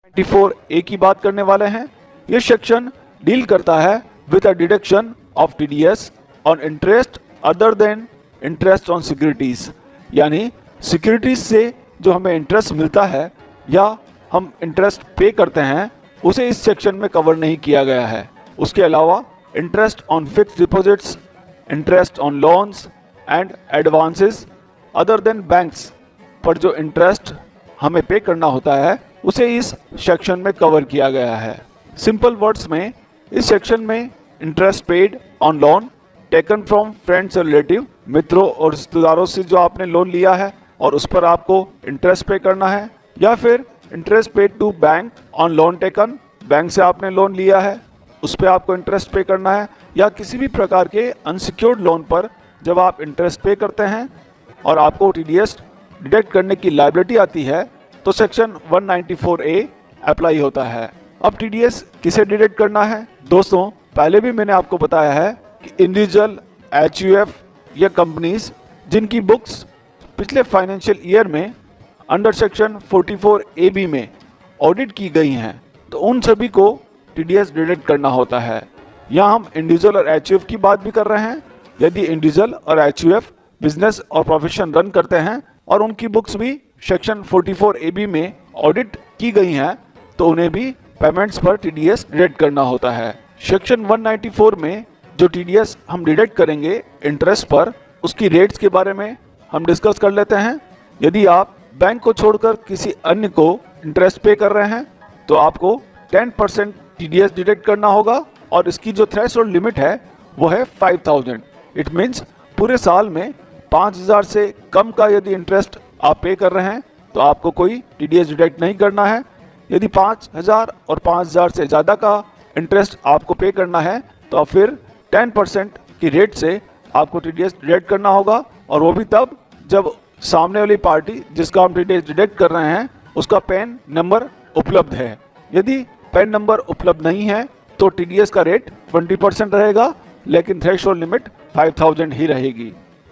94A की बात करने वाले हैं। ये सेक्शन डील करता है with a deduction of TDS on interest other than interest on securities, यानी सिक्योरिटीज से जो हमें इंटरेस्ट मिलता है या हम इंटरेस्ट पे करते हैं उसे इस सेक्शन में कवर नहीं किया गया है। उसके अलावा interest on fixed deposits, interest on loans and advances other than banks पर जो इंटरेस्ट हमें पे करना होता है उसे इस सेक्शन में कवर किया गया है। सिंपल वर्ड्स में इस सेक्शन में interest paid on loan taken from friends और रिलेटिव, मित्रों और रिश्तेदारों से जो आपने लोन लिया है और उस पर आपको इंटरेस्ट पे करना है, या फिर interest paid to bank on loan taken, bank से आपने लोन लिया है उस पर आपको इंटरेस्ट पे करना है, या किसी भी प्रकार के अनसिक्योर्ड लोन पर जब आप इंटरेस्ट पे करते हैं और आपको टीडीएस डिडक्ट करने की लायबिलिटी आती है तो सेक्शन 194A अप्लाई होता है। अब टीडीएस किसे डिडक्ट करना है? दोस्तों, पहले भी मैंने आपको बताया है कि इंडिविजुअल, एचयूएफ या कंपनीज जिनकी बुक्स पिछले फाइनेंशियल ईयर में अंडर सेक्शन 44AB में ऑडिट की गई हैं तो उन सभी को टीडीएस डिडक्ट करना होता है। यहाँ हम इंडिविजुअल और एचयूएफ की बात भी कर रहे हैं। यदि इंडिविजुअल और एचयूएफ बिजनेस और प्रोफेशन रन करते हैं और उनकी बुक्स भी सेक्शन 44AB में ऑडिट की गई हैं तो उन्हें भी पेमेंट्स पर टीडीएस डिडक्ट करना होता है। सेक्शन 194 में जो टीडीएस हम डिडक्ट करेंगे इंटरेस्ट पर, उसकी रेट्स के बारे में हम डिस्कस कर लेते हैं। यदि आप बैंक को छोड़कर किसी अन्य को इंटरेस्ट पे कर रहे हैं तो आपको 10% टीडीएस डिडक्ट करना होगा और इसकी जो थ्रेशोल्ड लिमिट है वो है 5000। इट मीन्स पूरे साल में 5000 से कम का यदि इंटरेस्ट आप पे कर रहे हैं तो आपको कोई टीडीएस डिडक्ट नहीं करना है। यदि 5000 और 5000 से ज़्यादा का इंटरेस्ट आपको पे करना है तो फिर 10% की रेट से आपको टीडीएस डिडक्ट करना होगा, और वो भी तब जब सामने वाली पार्टी जिसका हम टीडीएस डिडक्ट कर रहे हैं उसका पैन नंबर उपलब्ध है। यदि पैन नंबर उपलब्ध नहीं है तो टीडीएस का रेट 20% रहेगा, लेकिन थ्रेशोल्ड लिमिट 5000 ही रहेगी।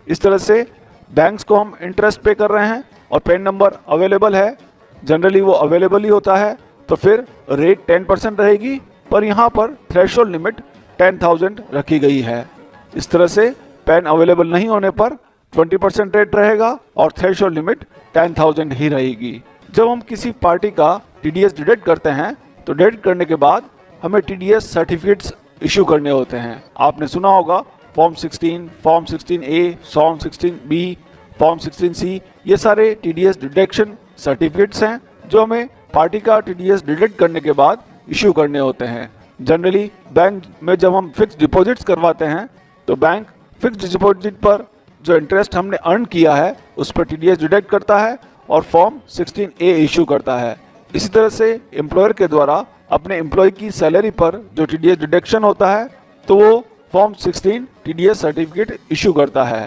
इस तरह से बैंक्स को हम इंटरेस्ट पे कर रहे हैं और पैन नंबर अवेलेबल है, जनरली वो अवेलेबल ही होता है, तो फिर रेट 10% रहेगी, पर यहाँ पर थ्रेशोल्ड लिमिट 10,000 रखी गई है। इस तरह से पैन अवेलेबल नहीं होने पर 20% रेट रहेगा और थ्रेशोल्ड लिमिट 10,000 ही रहेगी। जब हम किसी पार्टी का टीडीएस डिडक्ट करते हैं तो डिडक्ट करने के बाद हमें टीडीएस सर्टिफिकेट्स इशू करने होते हैं। आपने सुना होगा form 16, form 16A, form 16B, form 16C, ये सारे टीडीएस डिडक्शन सर्टिफिकेट्स हैं जो हमें पार्टी का टीडीएस डिडक्ट करने के बाद इशू करने होते हैं। जनरली बैंक में जब हम फिक्स्ड डिपॉजिट्स करवाते हैं तो बैंक फिक्स्ड डिपॉजिट पर जो इंटरेस्ट हमने अर्न किया है उस पर टीडीएस डिडक्ट करता है और फॉर्म 16A इशू करता है। इसी तरह से एम्प्लॉयर के द्वारा अपने एम्प्लॉय की सैलरी पर जो टीडीएस डिडक्शन होता है तो वो फॉर्म 16 टीडीएस सर्टिफिकेट इशू करता है।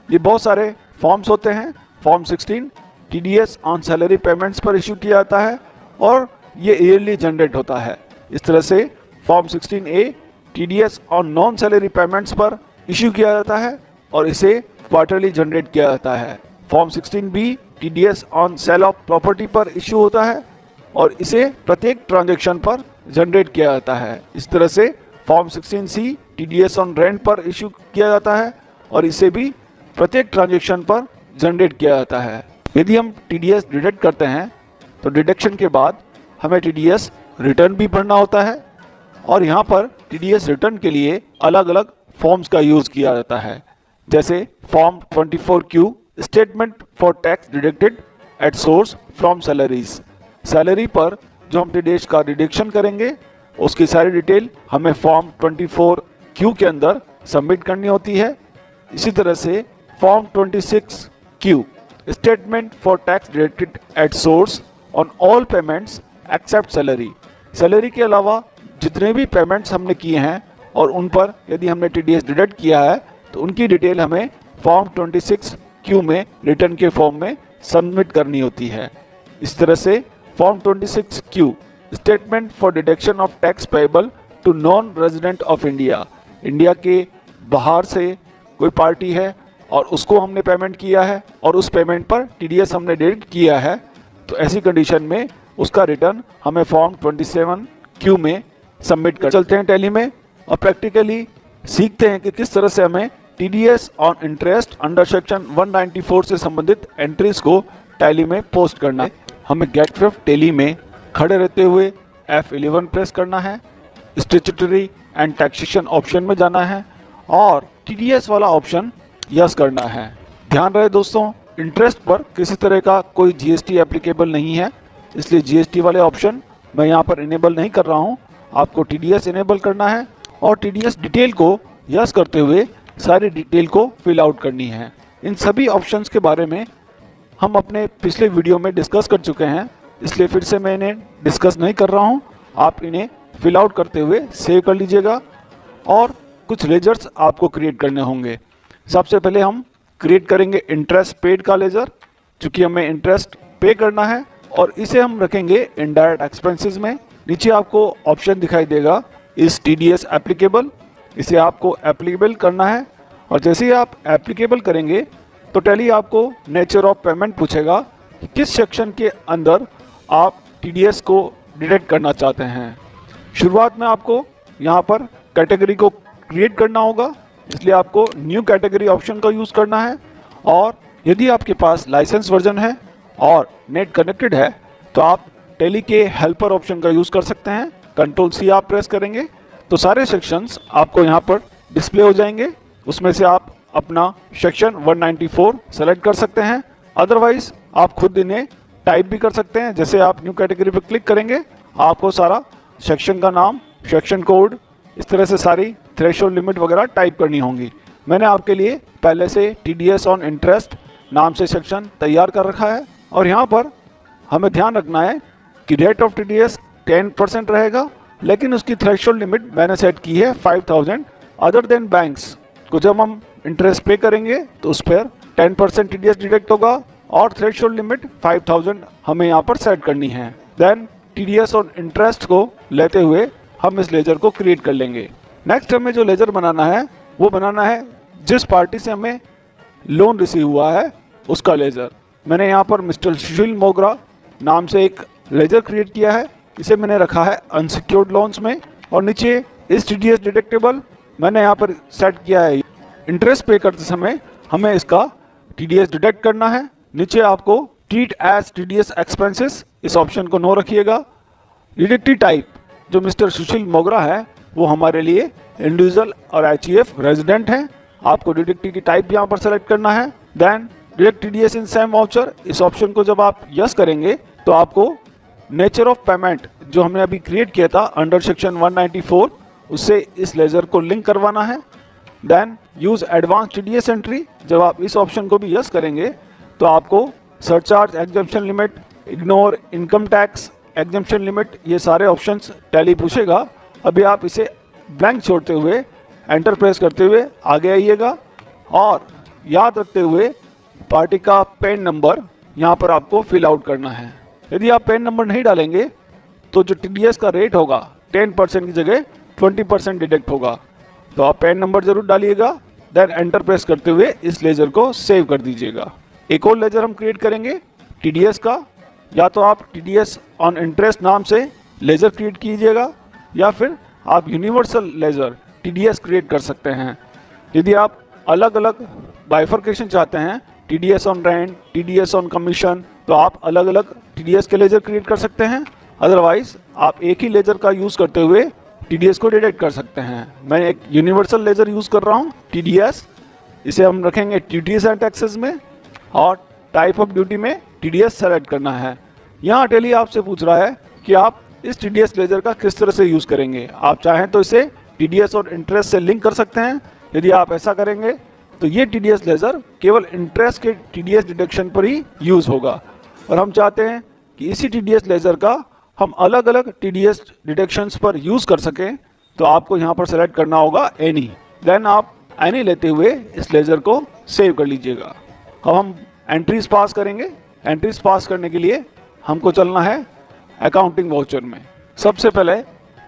ये बहुत सारे फॉर्म्स होते हैं। Form 16 TDS on salary payments पर इशू किया जाता है और ये ईयरली जनरेट होता है। इस तरह से form 16A TDS on non salary payments पर इशू किया जाता है और इसे क्वार्टरली जनरेट किया जाता है। Form 16B TDS on sale of property पर इशू होता है और इसे प्रत्येक ट्रांजैक्शन पर जनरेट किया जाता है। इस तरह से form 16C TDS on rent पर इशू किया जाता है और इसे भी प्रत्येक ट्रांजैक्शन पर जनरेट किया जाता है। यदि हम टीडीएस डिडक्ट करते हैं तो डिडक्शन के बाद हमें टीडीएस रिटर्न भी भरना होता है और यहाँ पर टीडीएस रिटर्न के लिए अलग अलग फॉर्म्स का यूज़ किया जाता है, जैसे form 24Q statement for tax deducted at source from salaries. Salary पर जो हम टीडीएस का डिडक्शन करेंगे उसकी सारी डिटेल हमें फॉर्म 24Q के अंदर सबमिट करनी होती है। इसी तरह से form 26Q statement for tax deducted at source on all payments except salary. Salary के अलावा जितने भी पेमेंट्स हमने किए हैं और उन पर यदि हमने टीडीएस डिडक्ट किया है तो उनकी डिटेल हमें फॉर्म 26Q में रिटर्न के फॉर्म में सबमिट करनी होती है। इस तरह से form 26Q statement for deduction of tax payable to non resident of India. India के बाहर से कोई पार्टी है और उसको हमने पेमेंट किया है और उस पेमेंट पर टीडीएस हमने डिडक्ट किया है, तो ऐसी कंडीशन में उसका रिटर्न हमें फॉर्म 27Q में सबमिट कर चलते हैं टैली में और प्रैक्टिकली सीखते हैं कि किस तरह से हमें TDS on interest under section 194 से संबंधित एंट्रीज को टैली में पोस्ट करना है। हमें गेट स्विफ्ट टैली में खड़े रहते हुए F11 प्रेस करना है, स्टैट्यूटरी एंड टैक्सेशन ऑप्शन में जाना है और टीडीएस वाला ऑप्शन यस करना है। ध्यान रहे दोस्तों, इंटरेस्ट पर किसी तरह का कोई जीएसटी एप्लीकेबल नहीं है, इसलिए जीएसटी वाले ऑप्शन मैं यहाँ पर इनेबल नहीं कर रहा हूँ। आपको टीडीएस इनेबल करना है और टीडीएस डिटेल को यस करते हुए सारी डिटेल को फिल आउट करनी है। इन सभी ऑप्शंस के बारे में हम अपने पिछले वीडियो में डिस्कस कर चुके हैं, इसलिए फिर से मैं इन्हें डिस्कस नहीं कर रहा हूँ। आप इन्हें फिल आउट करते हुए सेव कर लीजिएगा और कुछ लेजर्स आपको क्रिएट करने होंगे। सबसे पहले हम क्रिएट करेंगे इंटरेस्ट पेड का लेजर, चूँकि हमें इंटरेस्ट पे करना है और इसे हम रखेंगे इनडायरेक्ट एक्सपेंसेस में। नीचे आपको ऑप्शन दिखाई देगा इस टीडीएस एप्लीकेबल, इसे आपको एप्लीकेबल करना है और जैसे ही आप एप्लीकेबल करेंगे तो टैली आपको नेचर ऑफ पेमेंट पूछेगा कि किस सेक्शन के अंदर आप टीडीएस को डिडक्ट करना चाहते हैं। शुरुआत में आपको यहाँ पर कैटेगरी को क्रिएट करना होगा, इसलिए आपको न्यू कैटेगरी ऑप्शन का यूज़ करना है और यदि आपके पास लाइसेंस वर्जन है और नेट कनेक्टेड है तो आप टैली के हेल्पर ऑप्शन का यूज़ कर सकते हैं। Ctrl+C आप प्रेस करेंगे तो सारे सेक्शंस आपको यहाँ पर डिस्प्ले हो जाएंगे, उसमें से आप अपना सेक्शन 194 सेलेक्ट कर सकते हैं। अदरवाइज आप खुद इन्हें टाइप भी कर सकते हैं। जैसे आप न्यू कैटेगरी पर क्लिक करेंगे आपको सारा सेक्शन का नाम, सेक्शन कोड, इस तरह से सारी थ्रेशोल्ड लिमिट वगैरह टाइप करनी होंगी। मैंने आपके लिए पहले से टीडीएस ऑन इंटरेस्ट नाम से सेक्शन तैयार कर रखा है और यहाँ पर हमें ध्यान रखना है कि रेट ऑफ टीडीएस 10% रहेगा, लेकिन उसकी थ्रेशोल्ड लिमिट मैंने सेट की है 5000। अदर देन बैंक्स को जब हम इंटरेस्ट पे करेंगे तो उस पर 10% टीडीएस डिडक्ट होगा और थ्रेशोल्ड लिमिट 5000 हमें यहाँ पर सेट करनी है। देन टीडीएस ऑन इंटरेस्ट को लेते हुए हम इस लेजर को क्रिएट कर लेंगे। नेक्स्ट हमें जो लेजर बनाना है वो बनाना है जिस पार्टी से हमें लोन रिसीव हुआ है उसका लेजर। मैंने यहाँ पर मिस्टर सुशील मोगरा नाम से एक लेजर क्रिएट किया है, इसे मैंने रखा है अनसिक्योर्ड लोन्स में और नीचे इस टीडीएस डिडक्टेबल मैंने यहाँ पर सेट किया है। इंटरेस्ट पे करते समय हमें इसका टीडीएस डिडक्ट करना है। नीचे आपको ट्रीट एज टीडीएस एक्सपेंसेस इस ऑप्शन को नो रखिएगा। डिडक्टी टाइप जो मिस्टर सुशील मोगरा है वो हमारे लिए इंडिविजुअल और एचईएफ रेजिडेंट हैं। आपको डिडक्टी की टाइप यहाँ पर सेलेक्ट करना है। Then deduct TDS in same voucher, इस ऑप्शन को जब आप यस करेंगे तो आपको नेचर ऑफ पेमेंट जो हमने अभी क्रिएट किया था अंडर सेक्शन 194 उससे इस लेजर को लिंक करवाना है। Then use advance TDS entry, जब आप इस ऑप्शन को भी यस करेंगे तो आपको surcharge exemption limit, ignore income tax exemption limit, ये सारे ऑप्शंस टैली पूछेगा। अभी आप इसे ब्लैंक छोड़ते हुए एंटर प्रेस करते हुए आगे आइएगा और याद रखते हुए पार्टी का पैन नंबर यहाँ पर आपको फिल आउट करना है। यदि आप पैन नंबर नहीं डालेंगे तो जो टीडीएस का रेट होगा 10% की जगह 20% डिडक्ट होगा, तो आप पैन नंबर जरूर डालिएगा। देन एंटर प्रेस करते हुए इस लेजर को सेव कर दीजिएगा। एक और लेजर हम क्रिएट करेंगे टीडीएस का, या तो आप टीडीएस ऑन इंटरेस्ट नाम से लेजर क्रिएट कीजिएगा या फिर आप यूनिवर्सल लेजर टीडीएस क्रिएट कर सकते हैं। यदि आप अलग अलग बाइफर्केशन चाहते हैं, TDS on rent, TDS on commission, तो आप अलग अलग टीडीएस के लेजर क्रिएट कर सकते हैं। अदरवाइज आप एक ही लेजर का यूज़ करते हुए टीडीएस को डिडक्ट कर सकते हैं। मैं एक यूनिवर्सल लेजर यूज़ कर रहा हूँ टीडीएस, इसे हम रखेंगे ड्यूटीज एंड टैक्सेस में और टाइप ऑफ ड्यूटी में टीडीएस सेलेक्ट करना है। यहाँ टैली आपसे पूछ रहा है कि आप इस टीडीएस लेजर का किस तरह से यूज़ करेंगे। आप चाहें तो इसे टीडीएस और इंटरेस्ट से लिंक कर सकते हैं। यदि आप ऐसा करेंगे तो ये टीडीएस लेजर केवल इंटरेस्ट के टीडीएस डिडक्शन पर ही यूज़ होगा और हम चाहते हैं कि इसी टीडीएस लेजर का हम अलग अलग टीडीएस डिडक्शंस पर यूज़ कर सकें, तो आपको यहाँ पर सेलेक्ट करना होगा एनी। देन आप एनी लेते हुए इस लेजर को सेव कर लीजिएगा। अब हम एंट्रीज पास करेंगे। एंट्रीज पास करने के लिए हमको चलना है अकाउंटिंग वाउचर में। सबसे पहले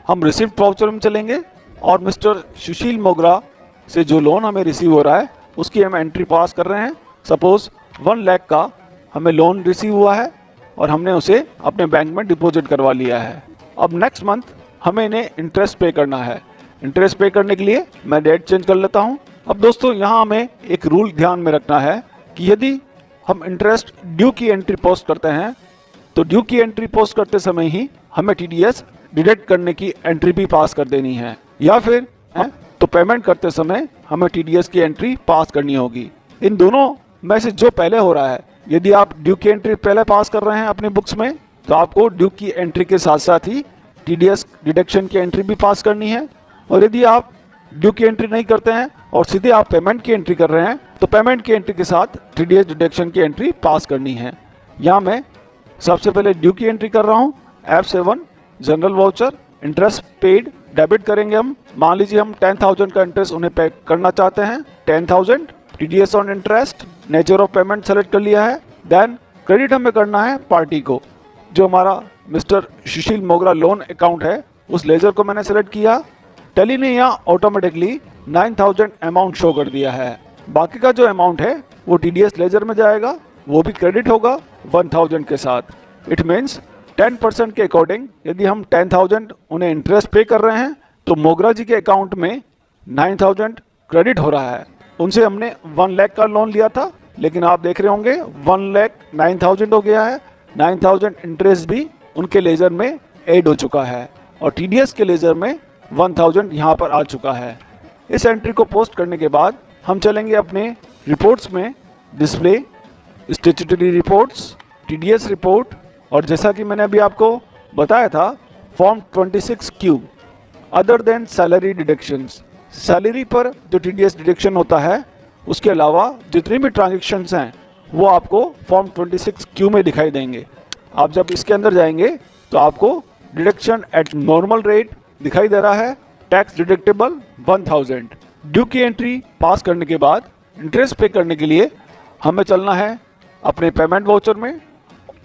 हम रिसिप्ट वाउचर में चलेंगे और मिस्टर सुशील मोगरा से जो लोन हमें रिसीव हो रहा है उसकी हम एंट्री पास कर रहे हैं। सपोज 1 लाख का हमें लोन रिसीव हुआ है और हमने उसे अपने बैंक में डिपॉजिट करवा लिया है। अब नेक्स्ट मंथ हमें इन्हें इंटरेस्ट पे करना है। इंटरेस्ट पे करने के लिए मैं डेट चेंज कर लेता हूँ। अब दोस्तों यहाँ हमें एक रूल ध्यान में रखना है कि यदि हम इंटरेस्ट ड्यू की एंट्री पोस्ट करते हैं तो ड्यू की एंट्री पोस्ट करते समय ही हमें टीडीएस डिडक्ट करने की एंट्री भी पास कर देनी है, या फिर तो पेमेंट करते समय हमें टीडीएस की एंट्री पास करनी होगी। इन दोनों में से जो पहले हो रहा है, यदि आप ड्यू की एंट्री पहले पास कर रहे हैं अपनी बुक्स में तो आपको ड्यू की एंट्री के साथ साथ ही टीडीएस डिडक्शन की एंट्री भी पास करनी है। और यदि आप ड्यू की एंट्री नहीं करते हैं और सीधे आप पेमेंट की एंट्री कर रहे हैं तो पेमेंट की एंट्री के साथ टीडीएस डिडक्शन की एंट्री पास करनी है। यहाँ मैं सबसे पहले ड्यू की एंट्री कर रहा हूँ। F7 general voucher interest paid debit करेंगे हम। मान लीजिए हम 10,000 का इंटरेस्ट उन्हें पे करना चाहते हैं। 10,000 TDS on interest, nature of payment select कर लिया है। देन क्रेडिट हमें करना है पार्टी को, जो हमारा मिस्टर सुशील मोगरा लोन अकाउंट है उस लेजर को मैंने सेलेक्ट किया। टैली ने यहाँ ऑटोमेटिकली 9,000 अमाउंट शो कर दिया है। बाकी का जो अमाउंट है वो टीडीएस लेजर में जाएगा, वो भी क्रेडिट होगा 1,000 के साथ। इट मीन्स 10% के अकॉर्डिंग यदि हम 10,000 उन्हें इंटरेस्ट पे कर रहे हैं तो मोगरा जी के अकाउंट में 9,000 क्रेडिट हो रहा है। उनसे हमने 1 लाख का लोन लिया था, लेकिन आप देख रहे होंगे 1 लाख 9,000 हो गया है। 9,000 इंटरेस्ट भी उनके लेजर में ऐड हो चुका है और टीडीएस के लेजर में 1,000 यहाँ पर आ चुका है। इस एंट्री को पोस्ट करने के बाद हम चलेंगे अपने रिपोर्ट्स में, display, statutory reports, TDS report, और जैसा कि मैंने अभी आपको बताया था form 26Q other than salary deductions. Salary पर जो टीडीएस डिडक्शन होता है उसके अलावा जितनी भी ट्रांजेक्शन्स हैं वो आपको फॉर्म 26Q में दिखाई देंगे। आप जब इसके अंदर जाएंगे तो आपको डिडक्शन एट नॉर्मल रेट दिखाई दे रहा है। Tax deductible 1,000। ड्यू की एंट्री पास करने के बाद इंटरेस्ट पे करने के लिए हमें चलना है अपने पेमेंट वाउचर में,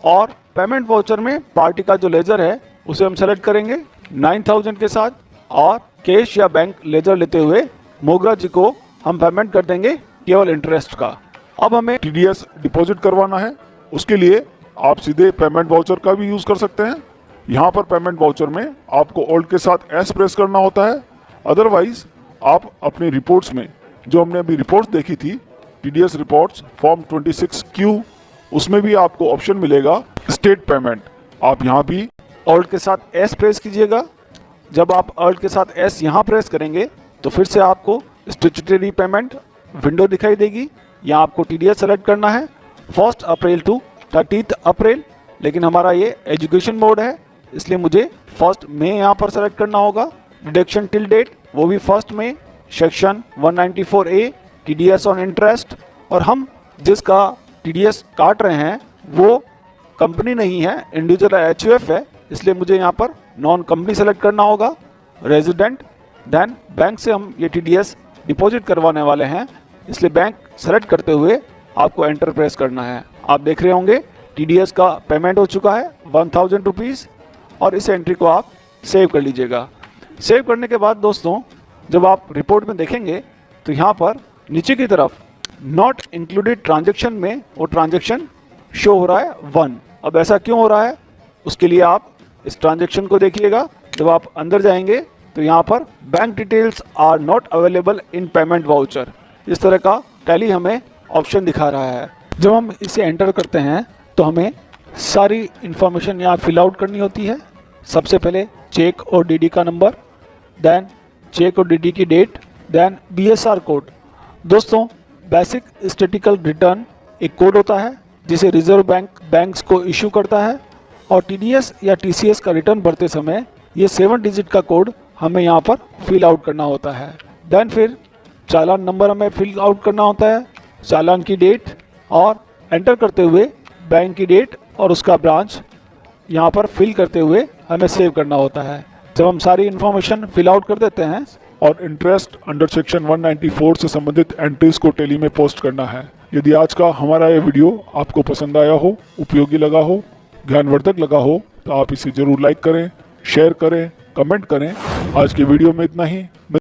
और पेमेंट वाउचर में पार्टी का जो लेजर है उसे हम सेलेक्ट करेंगे 9,000 के साथ, और कैश या बैंक लेजर लेते हुए मोगरा जी को हम पेमेंट कर देंगे केवल इंटरेस्ट का। अब हमें टीडीएस डिपॉजिट करवाना है, उसके लिए आप सीधे पेमेंट वाउचर का भी यूज कर सकते हैं। यहाँ पर पेमेंट वाउचर में आपको ऑल्ट के साथ एस प्रेस करना होता है। अदरवाइज आप अपने रिपोर्ट्स में, जो हमने अभी रिपोर्ट्स देखी थी टीडीएस रिपोर्ट्स फॉर्म 26Q, उसमें भी आपको ऑप्शन मिलेगा स्टेट पेमेंट। आप यहाँ भी ऑल्ट के साथ एस प्रेस कीजिएगा। जब आप ऑल्ट के साथ एस यहाँ प्रेस करेंगे तो फिर से आपको स्टैट्यूटरी पेमेंट विंडो दिखाई देगी। यहाँ आपको टीडीएस सेलेक्ट करना है 1 अप्रैल टू 30 अप्रैल, लेकिन हमारा ये एजुकेशन मोड है इसलिए मुझे 1 मई यहाँ पर सेलेक्ट करना होगा। डिडक्शन टिल डेट वो भी 1 मई। Section 194A TDS on interest, और हम जिसका टीडीएस काट रहे हैं वो कंपनी नहीं है, इंडिविजुअल HUF है, इसलिए मुझे यहाँ पर नॉन कंपनी सेलेक्ट करना होगा। रेजिडेंट, देन बैंक से हम ये टीडीएस डिपॉजिट करवाने वाले हैं इसलिए बैंक सेलेक्ट करते हुए आपको एंटर प्रेस करना है। आप देख रहे होंगे टीडीएस का पेमेंट हो चुका है 1,000 रुपीज़, और इस एंट्री को आप सेव कर लीजिएगा। सेव करने के बाद दोस्तों जब आप रिपोर्ट में देखेंगे तो यहाँ पर नीचे की तरफ नॉट इंक्लूडेड ट्रांजेक्शन में वो ट्रांजेक्शन शो हो रहा है 1। अब ऐसा क्यों हो रहा है उसके लिए आप इस ट्रांजेक्शन को देखिएगा। जब आप अंदर जाएंगे तो यहाँ पर bank details are not available in payment voucher, इस तरह का टैली हमें ऑप्शन दिखा रहा है। जब हम इसे एंटर करते हैं तो हमें सारी इंफॉर्मेशन यहाँ फिल आउट करनी होती है। सबसे पहले चेक और डीडी का नंबर, देन चेक और डीडी की डेट, देन BSR कोड। दोस्तों बेसिक स्टैटिकल रिटर्न एक कोड होता है जिसे रिजर्व बैंक बैंक्स को इशू करता है, और TDS या TCS का रिटर्न भरते समय ये 7 डिजिट का कोड हमें यहाँ पर फिल आउट करना होता है। देन फिर चालान नंबर हमें फिल आउट करना होता है, चालान की डेट, और एंटर करते हुए बैंक की डेट और उसका ब्रांच यहाँ पर फिल करते हुए हमें सेव करना होता है। जब हम सारी इन्फॉर्मेशन फिल आउट कर देते हैं और इंटरेस्ट अंडर सेक्शन 194 से संबंधित एंट्रीज को टेली में पोस्ट करना है। यदि आज का हमारा ये वीडियो आपको पसंद आया हो, उपयोगी लगा हो, ज्ञानवर्धक लगा हो तो आप इसे जरूर लाइक करें, शेयर करें, कमेंट करें। आज की वीडियो में इतना ही।